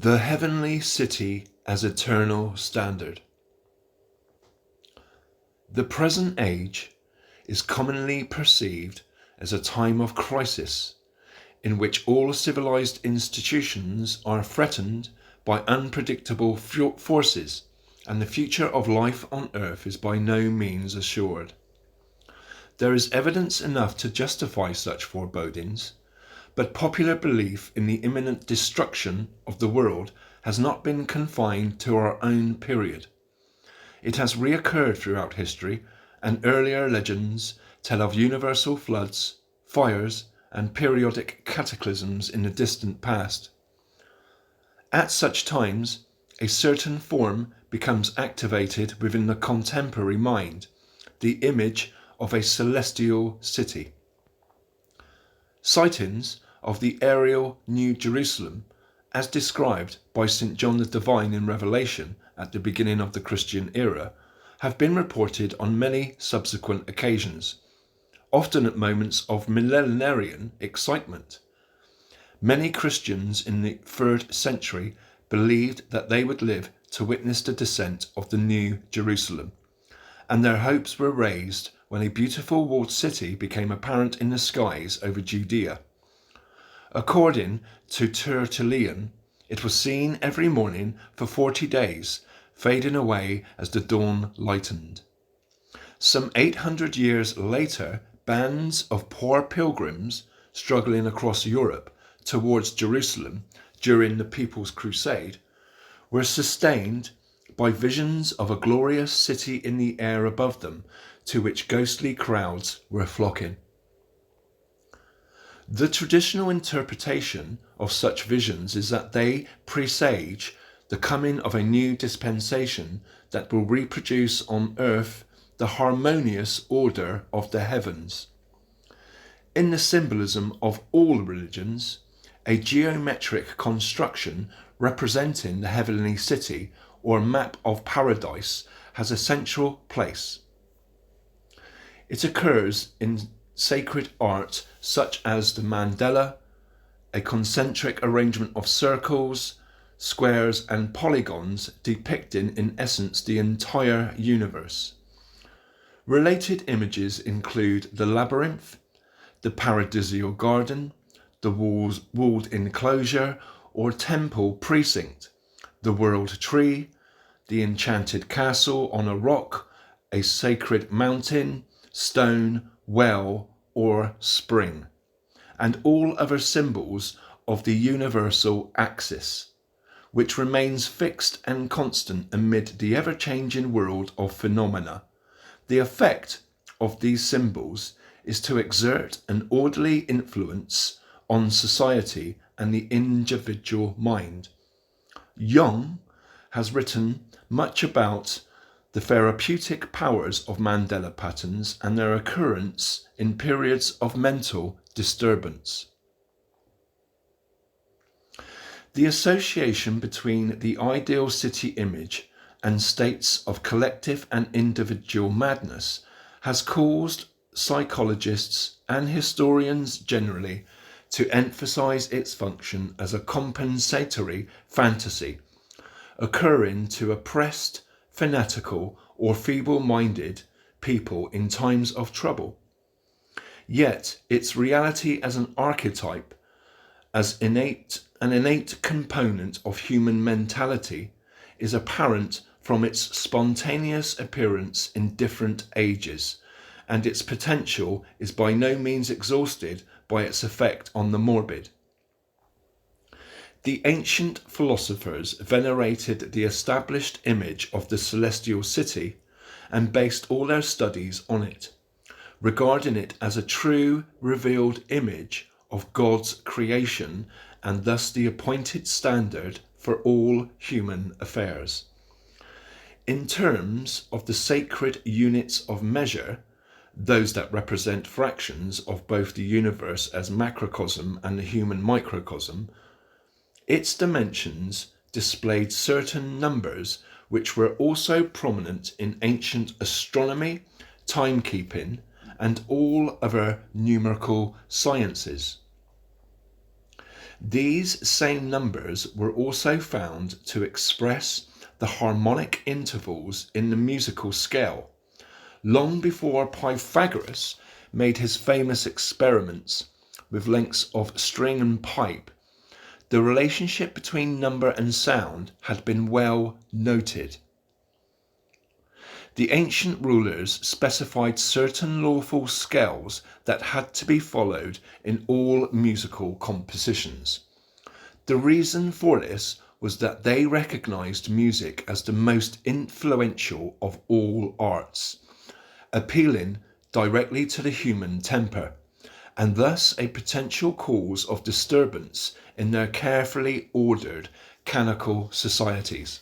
The heavenly city as eternal standard. The present age is commonly perceived as a time of crisis in which all civilized institutions are threatened by unpredictable forces, and the future of life on Earth is by no means assured. There is evidence enough to justify such forebodings, but popular belief in the imminent destruction of the world has not been confined to our own period. It has reoccurred throughout history, and earlier legends tell of universal floods, fires, and periodic cataclysms in the distant past. At such times, a certain form becomes activated within the contemporary mind, the image of a celestial city. Sightings of the aerial New Jerusalem, as described by St. John the Divine in Revelation at the beginning of the Christian era, have been reported on many subsequent occasions, often at moments of millenarian excitement. Many Christians in the 3rd century believed that they would live to witness the descent of the New Jerusalem, and their hopes were raised when a beautiful walled city became apparent in the skies over Judea. According to Tertullian, it was seen every morning for 40 days, fading away as the dawn lightened. Some 800 years later, bands of poor pilgrims struggling across Europe towards Jerusalem during the People's Crusade were sustained by visions of a glorious city in the air above them, to which ghostly crowds were flocking. The traditional interpretation of such visions is that they presage the coming of a new dispensation that will reproduce on earth the harmonious order of the heavens. In the symbolism of all religions, a geometric construction representing the heavenly city or map of paradise has a central place. It occurs in sacred art such as the mandala, a concentric arrangement of circles, squares and polygons depicting in essence the entire universe. Related images include the labyrinth, the paradisial garden, the walled enclosure or temple precinct, the world tree, the enchanted castle on a rock, a sacred mountain, stone, well, or spring, and all other symbols of the universal axis, which remains fixed and constant amid the ever-changing world of phenomena. The effect of these symbols is to exert an orderly influence on society and the individual mind. Jung has written much about the therapeutic powers of mandala patterns and their occurrence in periods of mental disturbance. The association between the ideal city image and states of collective and individual madness has caused psychologists and historians generally to emphasize its function as a compensatory fantasy, occurring to oppressed, fanatical, or feeble-minded people in times of trouble. Yet its reality as an archetype, as an innate component of human mentality, is apparent from its spontaneous appearance in different ages, and its potential is by no means exhausted by its effect on the morbid. The ancient philosophers venerated the established image of the celestial city and based all their studies on it, regarding it as a true revealed image of God's creation and thus the appointed standard for all human affairs. In terms of the sacred units of measure, those that represent fractions of both the universe as macrocosm and the human microcosm, its dimensions displayed certain numbers which were also prominent in ancient astronomy, timekeeping, and all other numerical sciences. These same numbers were also found to express the harmonic intervals in the musical scale, long before Pythagoras made his famous experiments with lengths of string and pipe. The relationship between number and sound had been well noted. The ancient rulers specified certain lawful scales that had to be followed in all musical compositions. The reason for this was that they recognized music as the most influential of all arts, appealing directly to the human temper, and thus a potential cause of disturbance in their carefully ordered canonical societies.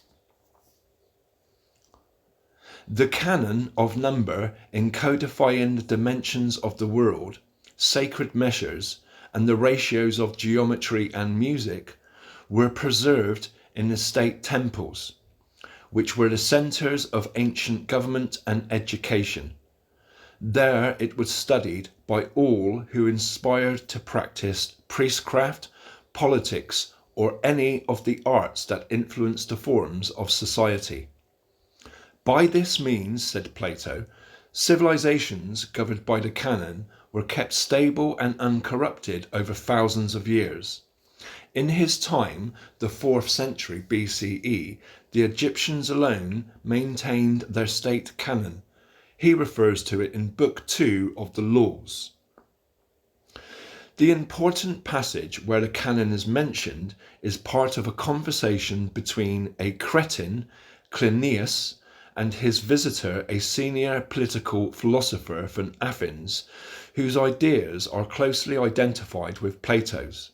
The canon of number, in codifying the dimensions of the world, sacred measures, and the ratios of geometry and music, were preserved in the state temples, which were the centres of ancient government and education. There it was studied by all who aspired to practice priestcraft, politics, or any of the arts that influenced the forms of society. By this means, said Plato, civilizations governed by the canon were kept stable and uncorrupted over thousands of years. In his time, the 4th century BCE, the Egyptians alone maintained their state canon. He refers to it in Book 2 of the Laws. The important passage where the canon is mentioned is part of a conversation between a Cretan, Cleinias, and his visitor, a senior political philosopher from Athens, whose ideas are closely identified with Plato's.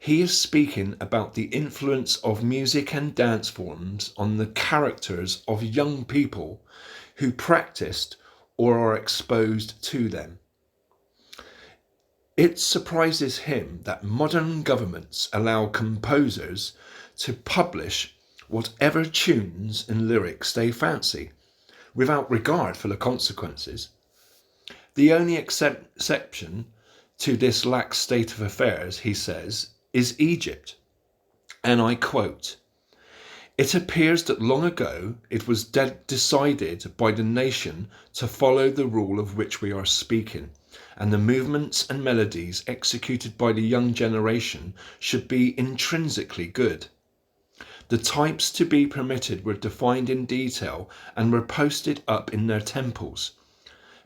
He is speaking about the influence of music and dance forms on the characters of young people who practiced or are exposed to them. It surprises him that modern governments allow composers to publish whatever tunes and lyrics they fancy, without regard for the consequences. The only exception to this lax state of affairs, he says, is Egypt. And I quote, "It appears that long ago it was decided by the nation to follow the rule of which we are speaking, and the movements and melodies executed by the young generation should be intrinsically good. The types to be permitted were defined in detail and were posted up in their temples.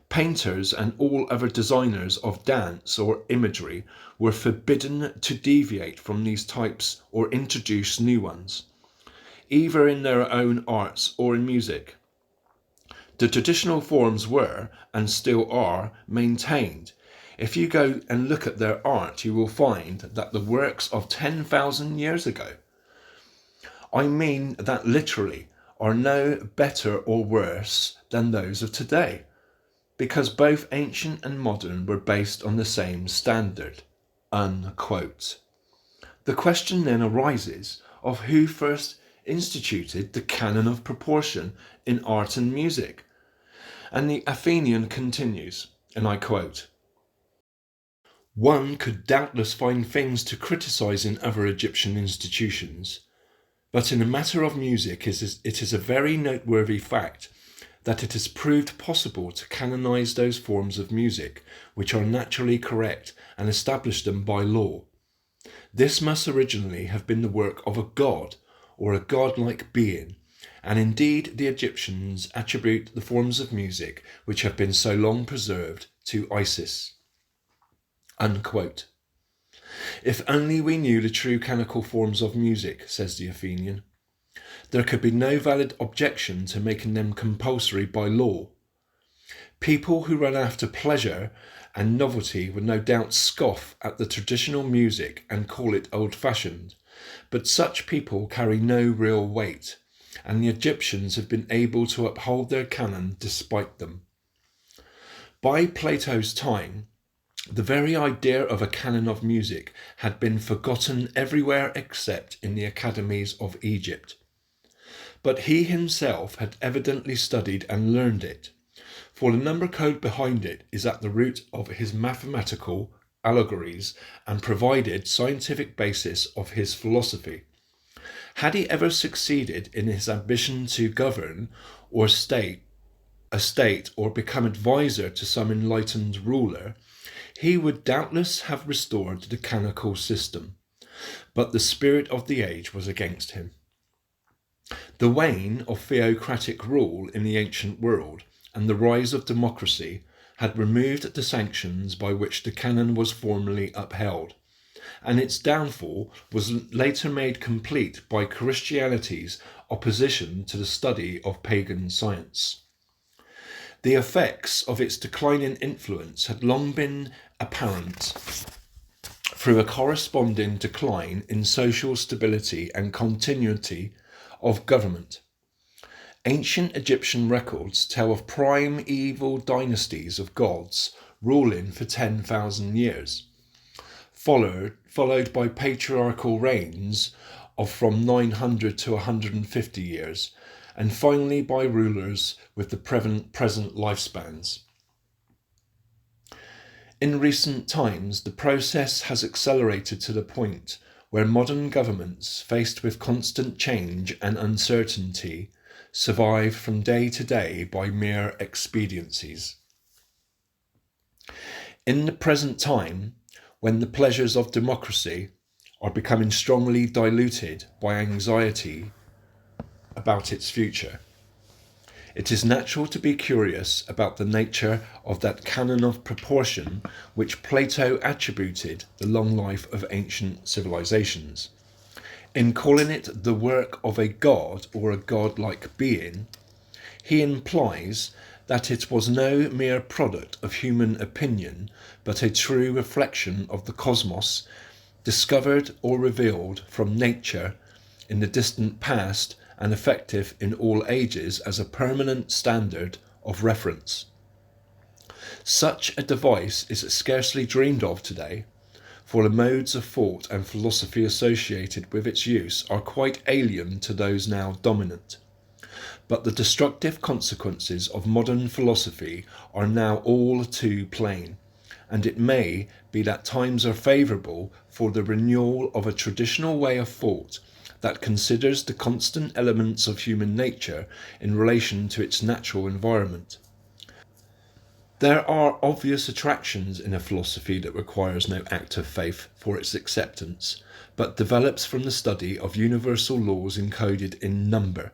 Painters and all other designers of dance or imagery were forbidden to deviate from these types or introduce new ones, either in their own arts or in music. The traditional forms were, and still are, maintained. If you go and look at their art, you will find that the works of 10,000 years ago, I mean that literally, are no better or worse than those of today, because both ancient and modern were based on the same standard." Unquote. The question then arises of who first instituted the canon of proportion in art and music. And the Athenian continues, and I quote, "One could doubtless find things to criticize in other Egyptian institutions, but in the matter of music it is a very noteworthy fact that it is proved possible to canonize those forms of music which are naturally correct and establish them by law. This must originally have been the work of a god or a godlike being, and indeed the Egyptians attribute the forms of music which have been so long preserved to Isis." Unquote. "If only we knew the true canonical forms of music," says the Athenian, "there could be no valid objection to making them compulsory by law. People who run after pleasure and novelty would no doubt scoff at the traditional music and call it old-fashioned, but such people carry no real weight, and the Egyptians have been able to uphold their canon despite them. By Plato's time, the very idea of a canon of music had been forgotten everywhere except in the academies of Egypt. But he himself had evidently studied and learned it, for the number code behind it is at the root of his mathematical allegories and provided scientific basis of his philosophy. Had he ever succeeded in his ambition to govern or a state or become advisor to some enlightened ruler, he would doubtless have restored the canonical system, but the spirit of the age was against him. The wane of theocratic rule in the ancient world and the rise of democracy had removed the sanctions by which the canon was formerly upheld, and its downfall was later made complete by Christianity's opposition to the study of pagan science. The effects of its declining influence had long been apparent through a corresponding decline in social stability and continuity of government. Ancient Egyptian records tell of primeval dynasties of gods ruling for 10,000 years, followed by patriarchal reigns of from 900 to 150 years, and finally by rulers with the present lifespans. In recent times, the process has accelerated to the point where modern governments, faced with constant change and uncertainty, survive from day to day by mere expediencies. In the present time, when the pleasures of democracy are becoming strongly diluted by anxiety about its future, it is natural to be curious about the nature of that canon of proportion which Plato attributed the long life of ancient civilizations. In calling it the work of a god or a godlike being, he implies that it was no mere product of human opinion, but a true reflection of the cosmos, discovered or revealed from nature in the distant past and effective in all ages as a permanent standard of reference. Such a device is scarcely dreamed of today, for the modes of thought and philosophy associated with its use are quite alien to those now dominant. But the destructive consequences of modern philosophy are now all too plain, and it may be that times are favourable for the renewal of a traditional way of thought that considers the constant elements of human nature in relation to its natural environment. There are obvious attractions in a philosophy that requires no act of faith for its acceptance, but develops from the study of universal laws encoded in number.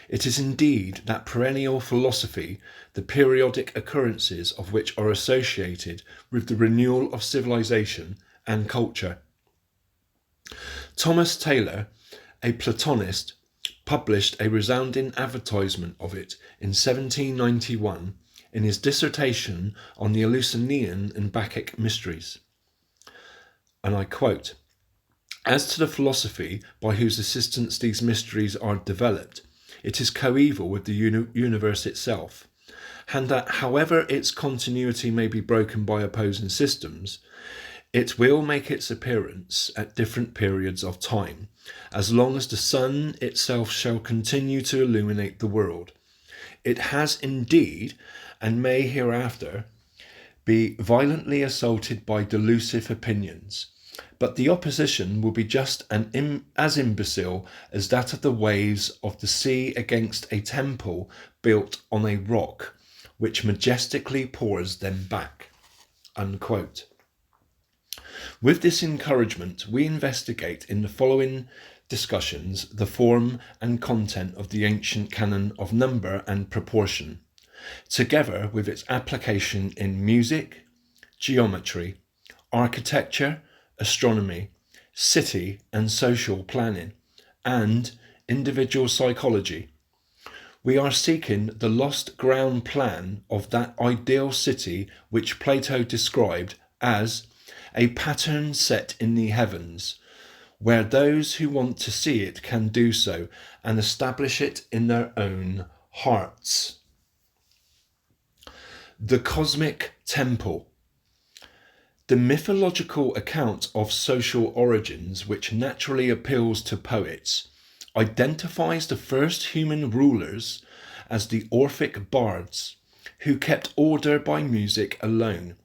It is indeed that perennial philosophy, the periodic occurrences of which are associated with the renewal of civilization and culture. Thomas Taylor, a Platonist, published a resounding advertisement of it in 1791 in his dissertation on the Eleusinian and Bacchic mysteries. And I quote, "As to the philosophy by whose assistance these mysteries are developed, it is coeval with the universe itself, and that however its continuity may be broken by opposing systems, it will make its appearance at different periods of time, as long as the sun itself shall continue to illuminate the world. It has indeed, and may hereafter, be violently assaulted by delusive opinions, but the opposition will be just as imbecile as that of the waves of the sea against a temple built on a rock, which majestically pours them back." Unquote. With this encouragement, we investigate in the following discussions the form and content of the ancient canon of number and proportion, together with its application in music, geometry, architecture, astronomy, city and social planning, and individual psychology. We are seeking the lost ground plan of that ideal city which Plato described as a pattern set in the heavens, where those who want to see it can do so and establish it in their own hearts. The cosmic temple. The mythological account of social origins, which naturally appeals to poets, identifies the first human rulers as the Orphic bards, who kept order by music alone,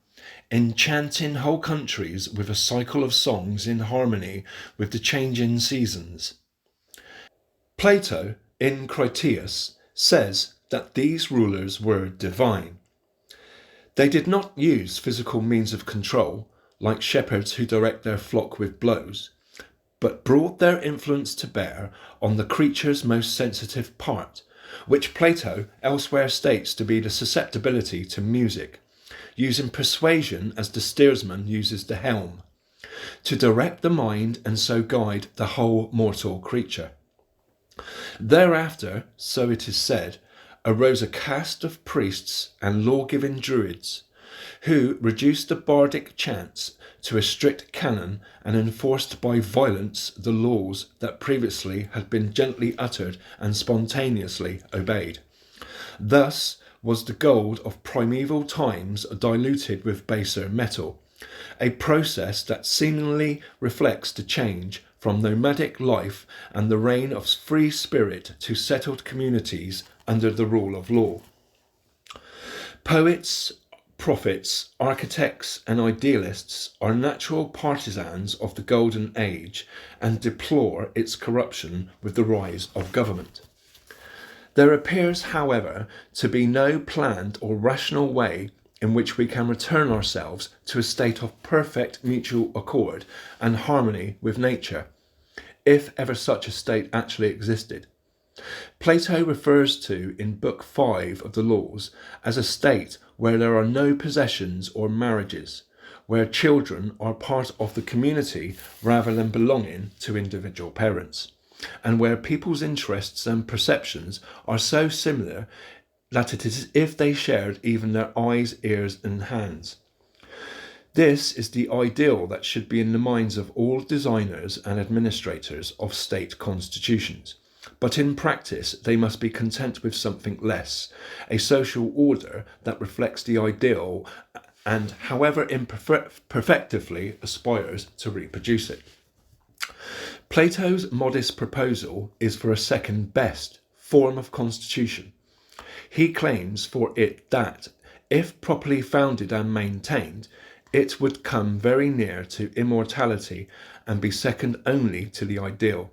enchanting whole countries with a cycle of songs in harmony with the changing seasons. Plato, in Critias, says that these rulers were divine. They did not use physical means of control, like shepherds who direct their flock with blows, but brought their influence to bear on the creature's most sensitive part, which Plato elsewhere states to be the susceptibility to music, using persuasion as the steersman uses the helm, to direct the mind and so guide the whole mortal creature. Thereafter, so it is said, arose a caste of priests and law-giving druids, who reduced the bardic chants to a strict canon and enforced by violence the laws that previously had been gently uttered and spontaneously obeyed. Thus was the gold of primeval times diluted with baser metal, a process that seemingly reflects the change from nomadic life and the reign of free spirit to settled communities under the rule of law. Poets, prophets, architects, and idealists are natural partisans of the Golden Age and deplore its corruption with the rise of government. There appears, however, to be no planned or rational way in which we can return ourselves to a state of perfect mutual accord and harmony with nature, if ever such a state actually existed. Plato refers to in Book 5 of the Laws as a state where there are no possessions or marriages, where children are part of the community rather than belonging to individual parents, and where people's interests and perceptions are so similar that it is as if they shared even their eyes, ears, and hands. This is the ideal that should be in the minds of all designers and administrators of state constitutions. But in practice, they must be content with something less, a social order that reflects the ideal and, however imperfectively, aspires to reproduce it. Plato's modest proposal is for a second best form of constitution. He claims for it that, if properly founded and maintained, it would come very near to immortality and be second only to the ideal.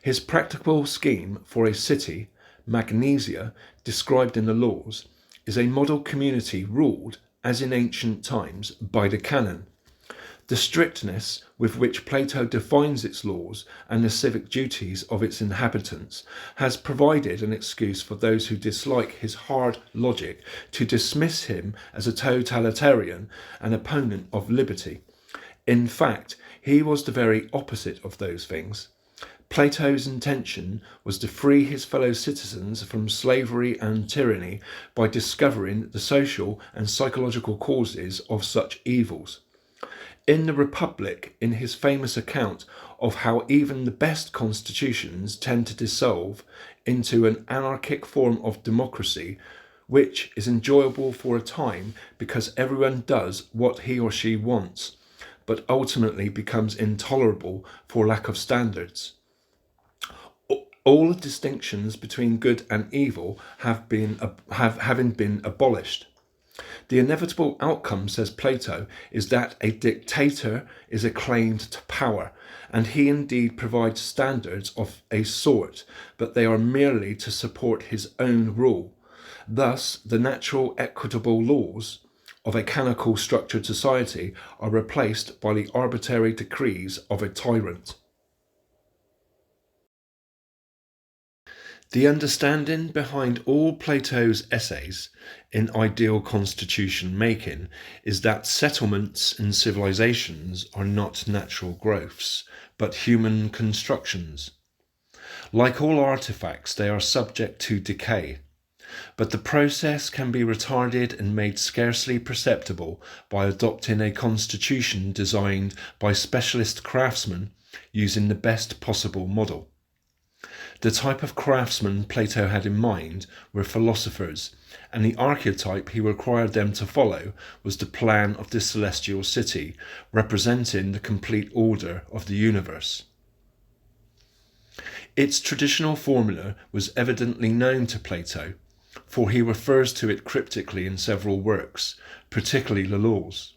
His practical scheme for a city, Magnesia, described in the Laws, is a model community ruled, as in ancient times, by the Canon. The strictness with which Plato defines its laws and the civic duties of its inhabitants has provided an excuse for those who dislike his hard logic to dismiss him as a totalitarian and opponent of liberty. In fact, he was the very opposite of those things. Plato's intention was to free his fellow citizens from slavery and tyranny by discovering the social and psychological causes of such evils. In the Republic, in his famous account of how even the best constitutions tend to dissolve into an anarchic form of democracy, which is enjoyable for a time because everyone does what he or she wants, but ultimately becomes intolerable for lack of standards. All distinctions between good and evil having been abolished. The inevitable outcome, says Plato, is that a dictator is acclaimed to power, and he indeed provides standards of a sort, but they are merely to support his own rule. Thus, the natural equitable laws of a canonical structured society are replaced by the arbitrary decrees of a tyrant. The understanding behind all Plato's essays in ideal constitution making is that settlements and civilizations are not natural growths, but human constructions. Like all artifacts, they are subject to decay, but the process can be retarded and made scarcely perceptible by adopting a constitution designed by specialist craftsmen using the best possible model. The type of craftsmen Plato had in mind were philosophers, and the archetype he required them to follow was the plan of the celestial city, representing the complete order of the universe. Its traditional formula was evidently known to Plato, for he refers to it cryptically in several works, particularly the Laws.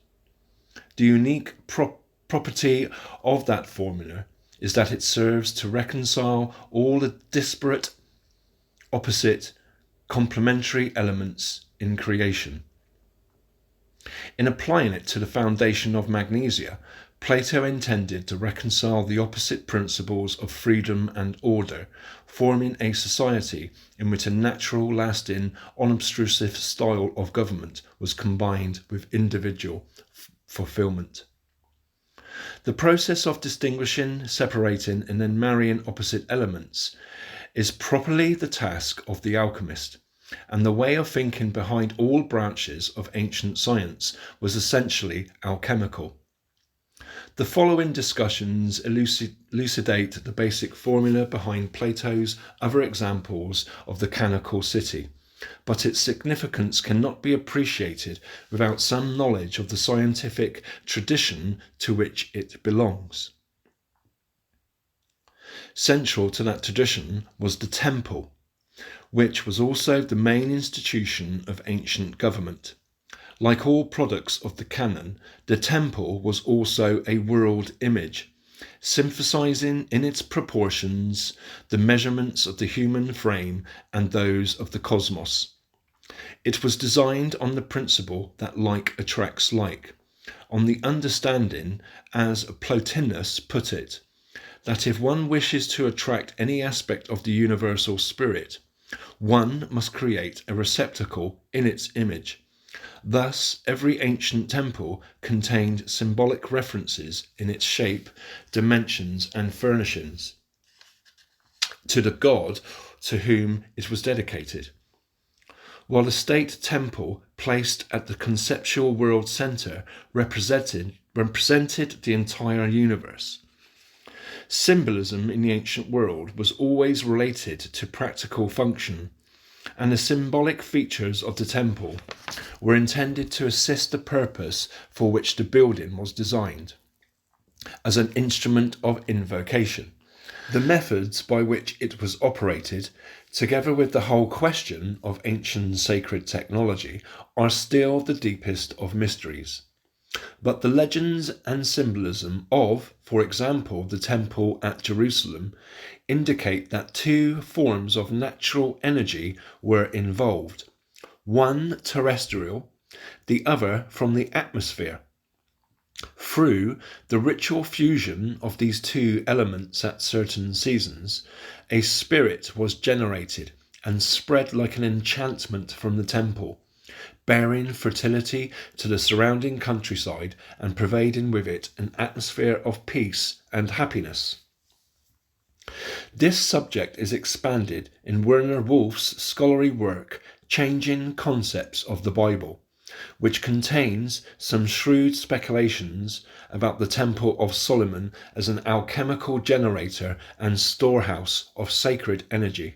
The unique property of that formula is that it serves to reconcile all the disparate, opposite, complementary elements in creation. In applying it to the foundation of Magnesia, Plato intended to reconcile the opposite principles of freedom and order, forming a society in which a natural, lasting, unobtrusive style of government was combined with individual fulfillment. The process of distinguishing, separating, and then marrying opposite elements is properly the task of the alchemist, and the way of thinking behind all branches of ancient science was essentially alchemical. The following discussions elucidate the basic formula behind Plato's other examples of the canonical city, but its significance cannot be appreciated without some knowledge of the scientific tradition to which it belongs. Central to that tradition was the temple, which was also the main institution of ancient government. Like all products of the Canon, the temple was also a world image, synthesizing in its proportions the measurements of the human frame and those of the cosmos. It was designed on the principle that like attracts like, on the understanding, as Plotinus put it, that if one wishes to attract any aspect of the universal spirit, one must create a receptacle in its image. Thus, every ancient temple contained symbolic references in its shape, dimensions, and furnishings to the god to whom it was dedicated. While the state temple, placed at the conceptual world center, represented the entire universe. Symbolism in the ancient world was always related to practical function, and the symbolic features of the temple were intended to assist the purpose for which the building was designed, as an instrument of invocation. The methods by which it was operated, together with the whole question of ancient sacred technology, are still the deepest of mysteries. But the legends and symbolism of, for example, the temple at Jerusalem, indicate that two forms of natural energy were involved, one terrestrial, the other from the atmosphere. Through the ritual fusion of these two elements at certain seasons, a spirit was generated and spread like an enchantment from the temple, bearing fertility to the surrounding countryside and pervading with it an atmosphere of peace and happiness. This subject is expanded in Werner Wolf's scholarly work Changing Concepts of the Bible, which contains some shrewd speculations about the Temple of Solomon as an alchemical generator and storehouse of sacred energy.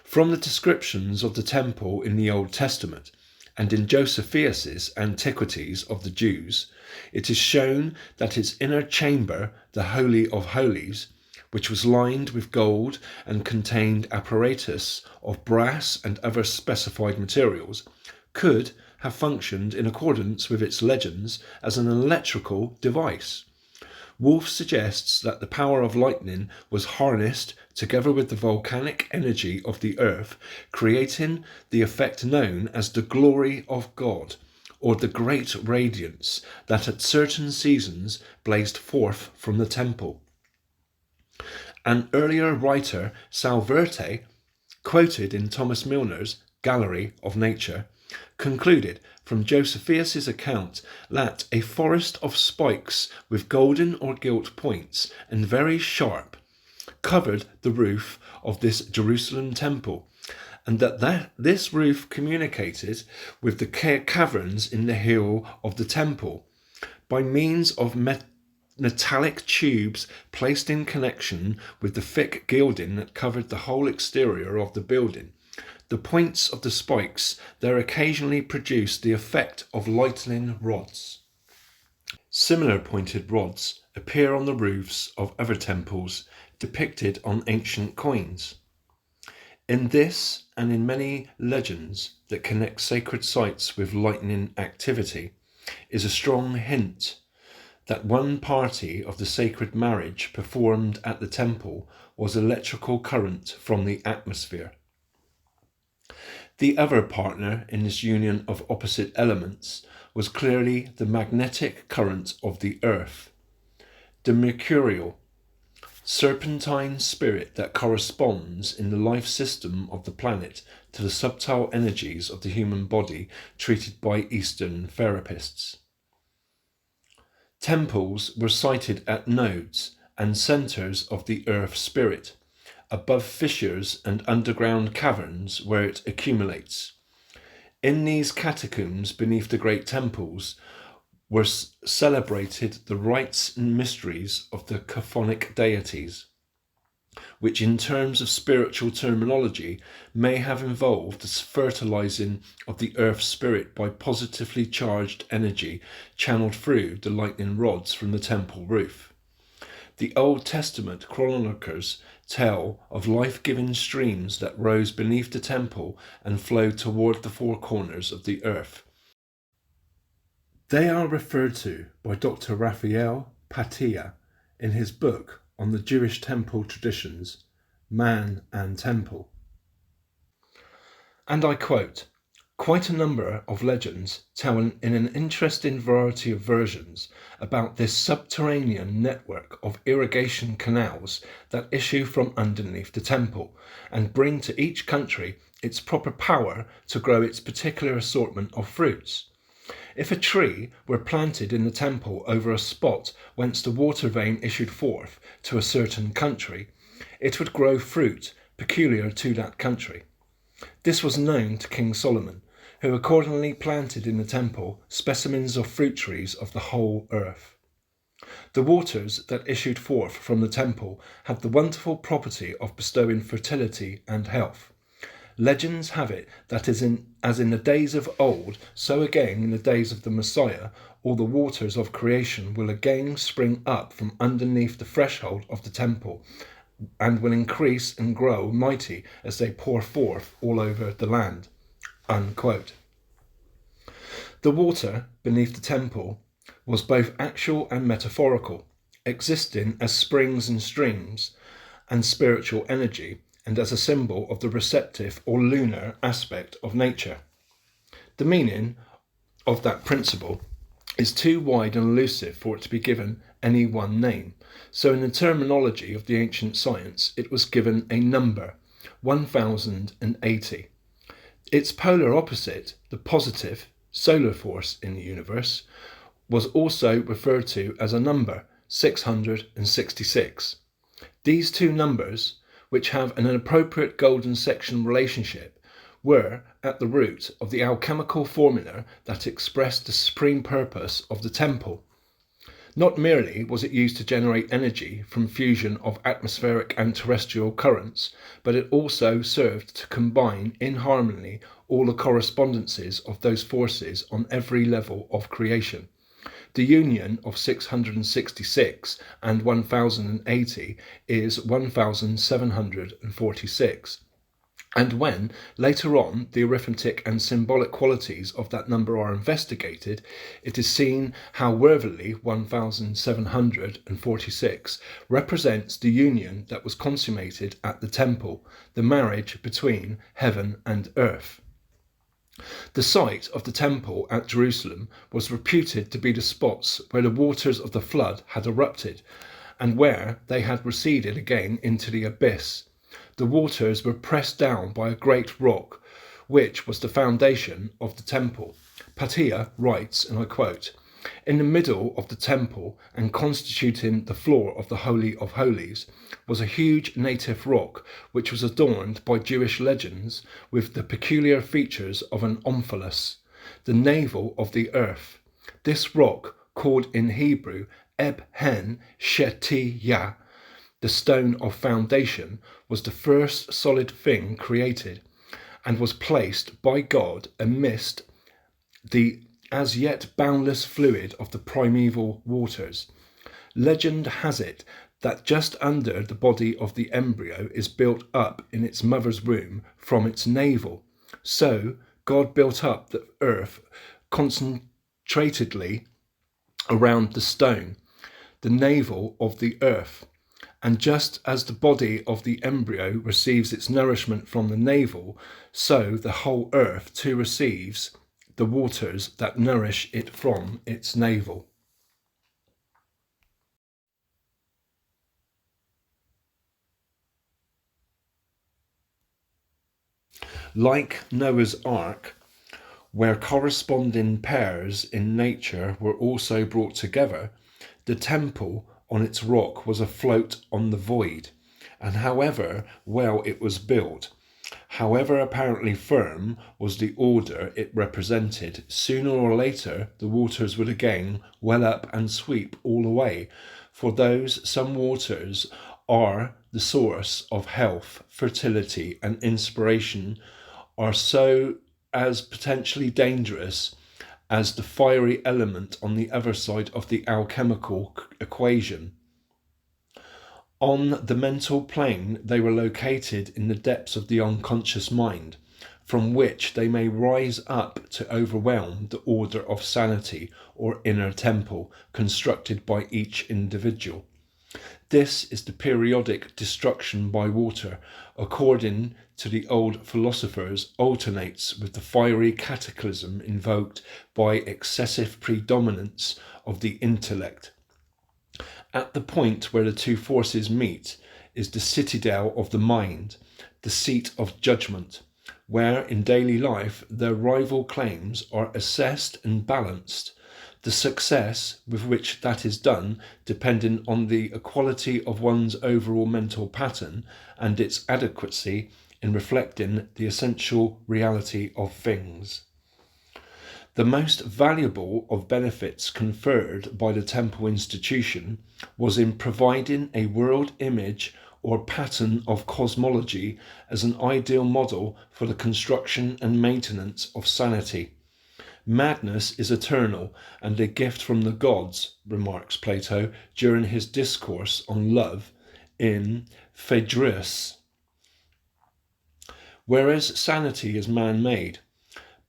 From the descriptions of the temple in the Old Testament and in Josephus' Antiquities of the Jews, it is shown that its inner chamber, the Holy of Holies, which was lined with gold and contained apparatus of brass and other specified materials, could have functioned in accordance with its legends as an electrical device. Wolf suggests that the power of lightning was harnessed together with the volcanic energy of the earth, creating the effect known as the glory of God, or the great radiance that at certain seasons blazed forth from the temple. An earlier writer, Salverte, quoted in Thomas Milner's Gallery of Nature, concluded from Josephus' account that a forest of spikes with golden or gilt points and very sharp covered the roof of this Jerusalem temple, and that this roof communicated with the caverns in the hill of the temple by means of metallic tubes placed in connection with the thick gilding that covered the whole exterior of the building. The points of the spikes there occasionally produced the effect of lightning rods. Similar pointed rods appear on the roofs of other temples depicted on ancient coins. In this and in many legends that connect sacred sites with lightning activity, is a strong hint that one party of the sacred marriage performed at the temple was electrical current from the atmosphere. The other partner in this union of opposite elements was clearly the magnetic current of the earth, the mercurial, serpentine spirit that corresponds in the life system of the planet to the subtle energies of the human body treated by Eastern therapists. Temples were sited at nodes and centres of the earth spirit, above fissures and underground caverns where it accumulates. In these catacombs beneath the great temples were celebrated the rites and mysteries of the chthonic deities, which in terms of spiritual terminology may have involved the fertilizing of the earth spirit by positively charged energy channeled through the lightning rods from the temple roof. The Old Testament chroniclers tell of life-giving streams that rose beneath the temple and flowed toward the four corners of the earth. They are referred to by Dr. Raphael Patia in his book on the Jewish temple traditions, Man and Temple. And I quote, "Quite a number of legends tell in an interesting variety of versions about this subterranean network of irrigation canals that issue from underneath the temple and bring to each country its proper power to grow its particular assortment of fruits. If a tree were planted in the temple over a spot whence the water vein issued forth to a certain country, it would grow fruit peculiar to that country. This was known to King Solomon, who accordingly planted in the temple specimens of fruit trees of the whole earth. The waters that issued forth from the temple had the wonderful property of bestowing fertility and health. Legends have it that as in the days of old, so again in the days of the Messiah, all the waters of creation will again spring up from underneath the threshold of the temple, and will increase and grow mighty as they pour forth all over the land." Unquote. The water beneath the temple was both actual and metaphorical, existing as springs and streams and spiritual energy, and as a symbol of the receptive or lunar aspect of nature. The meaning of that principle is too wide and elusive for it to be given any one name, so in the terminology of the ancient science it was given a number, 1080. Its polar opposite, the positive, solar force in the universe, was also referred to as a number, 666. These two numbers, which have an appropriate golden section relationship, were at the root of the alchemical formula that expressed the supreme purpose of the temple. Not merely was it used to generate energy from fusion of atmospheric and terrestrial currents, but it also served to combine in harmony all the correspondences of those forces on every level of creation. The union of 666 and 1080 is 1746. And when, later on, the arithmetic and symbolic qualities of that number are investigated, it is seen how worthily 1746 represents the union that was consummated at the temple, the marriage between heaven and earth. The site of the temple at Jerusalem was reputed to be the spots where the waters of the flood had erupted, and where they had receded again into the abyss. The waters were pressed down by a great rock, which was the foundation of the temple. Patia writes, and I quote, "In the middle of the temple, and constituting the floor of the Holy of Holies, was a huge native rock, which was adorned by Jewish legends with the peculiar features of an omphalos, the navel of the earth. This rock, called in Hebrew Eb-hen Shetiyah, the stone of foundation, was the first solid thing created, and was placed by God amidst the as yet boundless fluid of the primeval waters. Legend has it that just under the body of the embryo is built up in its mother's womb from its navel. So God built up the earth concentratedly around the stone, the navel of the earth. And just as the body of the embryo receives its nourishment from the navel, so the whole earth too receives the waters that nourish it from its navel. Like Noah's Ark, where corresponding pairs in nature were also brought together, the temple on its rock was afloat on the void, and however well it was built, however apparently firm was the order it represented, sooner or later the waters would again well up and sweep all away, for some waters are the source of health, fertility, and inspiration, are so as potentially dangerous as the fiery element on the other side of the alchemical equation. On the mental plane, they were located in the depths of the unconscious mind, from which they may rise up to overwhelm the order of sanity or inner temple constructed by each individual. This is the periodic destruction by water, according to the old philosophers, alternates with the fiery cataclysm invoked by excessive predominance of the intellect. At the point where the two forces meet is the citadel of the mind, the seat of judgment, where in daily life their rival claims are assessed and balanced, the success with which that is done depending on the equality of one's overall mental pattern and its adequacy in reflecting the essential reality of things. The most valuable of benefits conferred by the temple institution was in providing a world image or pattern of cosmology as an ideal model for the construction and maintenance of sanity. Madness is eternal and a gift from the gods, remarks Plato during his discourse on love in Phaedrus, whereas sanity is man-made.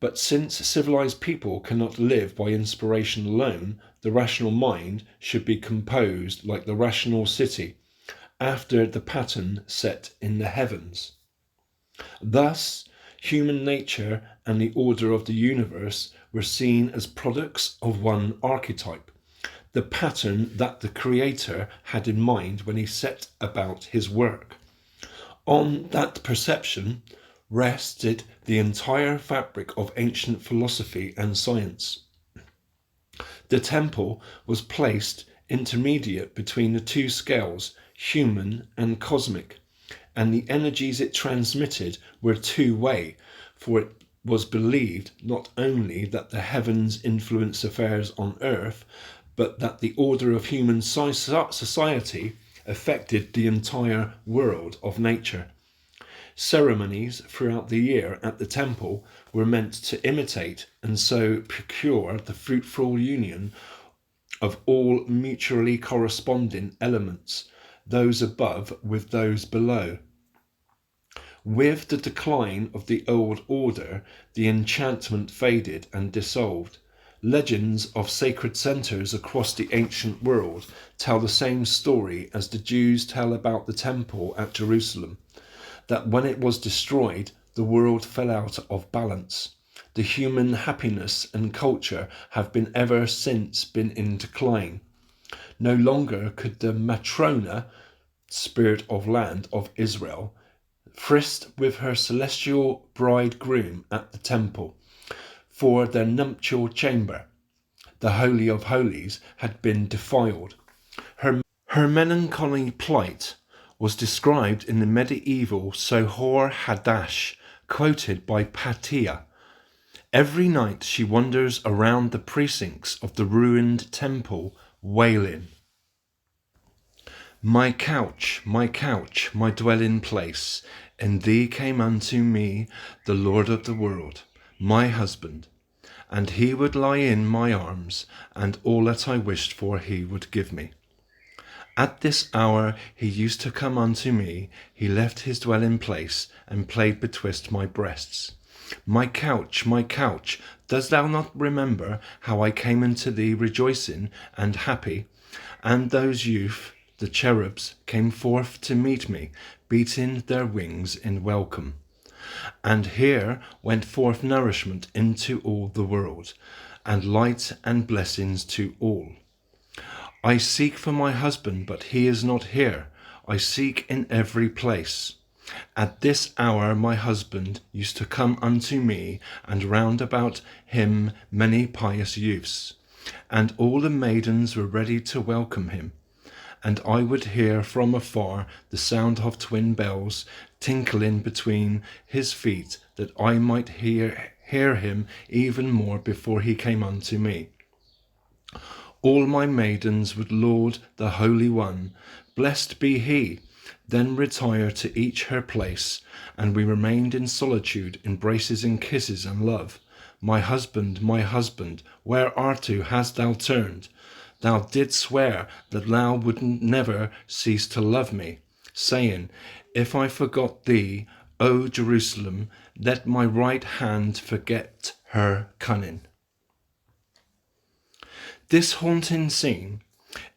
But since civilized people cannot live by inspiration alone, the rational mind should be composed like the rational city, after the pattern set in the heavens. Thus, human nature and the order of the universe were seen as products of one archetype, the pattern that the Creator had in mind when he set about his work. On that perception rested the entire fabric of ancient philosophy and science. The temple was placed intermediate between the two scales, human and cosmic, and the energies it transmitted were two-way, for it was believed not only that the heavens influence affairs on earth, but that the order of human society affected the entire world of nature. Ceremonies throughout the year at the temple were meant to imitate and so procure the fruitful union of all mutually corresponding elements, those above with those below. With the decline of the old order, the enchantment faded and dissolved. Legends of sacred centres across the ancient world tell the same story as the Jews tell about the temple at Jerusalem, that when it was destroyed, the world fell out of balance. The human happiness and culture have been ever since been in decline. No longer could the Matrona, spirit of land of Israel, frisk with her celestial bridegroom at the temple, for their nuptial chamber, the Holy of Holies, had been defiled. Her melancholy plight was described in the medieval Sohor Hadash, quoted by Patia. Every night she wanders around the precincts of the ruined temple, wailing, my couch, my dwelling place, in thee came unto me the Lord of the world, my husband, and he would lie in my arms, and all that I wished for he would give me. At this hour he used to come unto me, he left his dwelling place, and played betwixt my breasts. my couch, dost thou not remember how I came unto thee rejoicing and happy? And those youth, the cherubs, came forth to meet me, beating their wings in welcome. And here went forth nourishment into all the world, and light and blessings to all. I seek for my husband, but he is not here. I seek in every place. At this hour my husband used to come unto me, and round about him many pious youths, and all the maidens were ready to welcome him. And I would hear from afar the sound of twin bells tinkling between his feet, that I might hear him even more before he came unto me. All my maidens would laud the Holy One, blessed be he, then retire to each her place, and we remained in solitude, embraces and kisses and love. My husband, where arto hast thou turned? Thou didst swear that thou wouldn't never cease to love me, saying, if I forgot thee, O Jerusalem, let my right hand forget her cunning. This haunting scene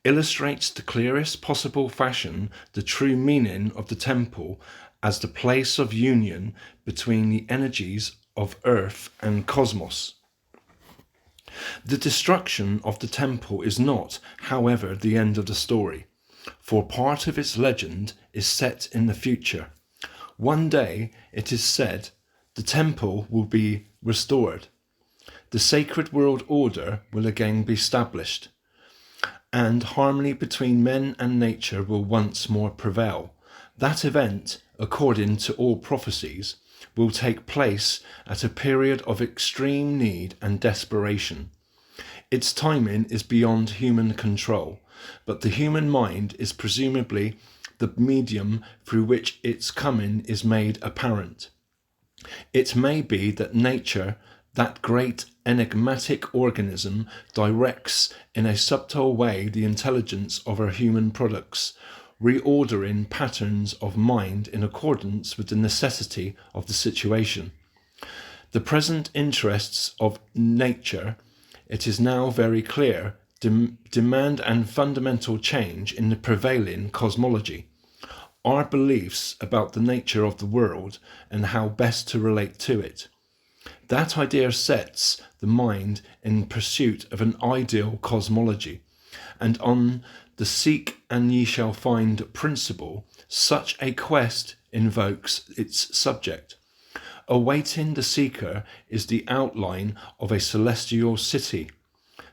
illustrates the clearest possible fashion the true meaning of the temple as the place of union between the energies of earth and cosmos. The destruction of the temple is not, however, the end of the story, for part of its legend is set in the future. One day, it is said, the temple will be restored. The sacred world order will again be established, and harmony between men and nature will once more prevail. That event, according to all prophecies, will take place at a period of extreme need and desperation. Its timing is beyond human control, but the human mind is presumably the medium through which its coming is made apparent. It may be that nature, that great enigmatic organism, directs in a subtle way the intelligence of her human products, reordering patterns of mind in accordance with the necessity of the situation. The present interests of nature, it is now very clear, demand and fundamental change in the prevailing cosmology. Our beliefs about the nature of the world and how best to relate to it. That idea sets the mind in pursuit of an ideal cosmology, and on the seek and ye shall find principle, such a quest invokes its subject. Awaiting the seeker is the outline of a celestial city,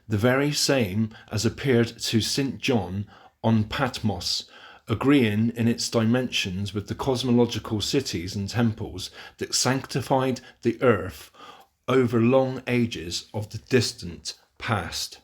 the very same as appeared to St. John on Patmos, agreeing in its dimensions with the cosmological cities and temples that sanctified the earth over long ages of the distant past.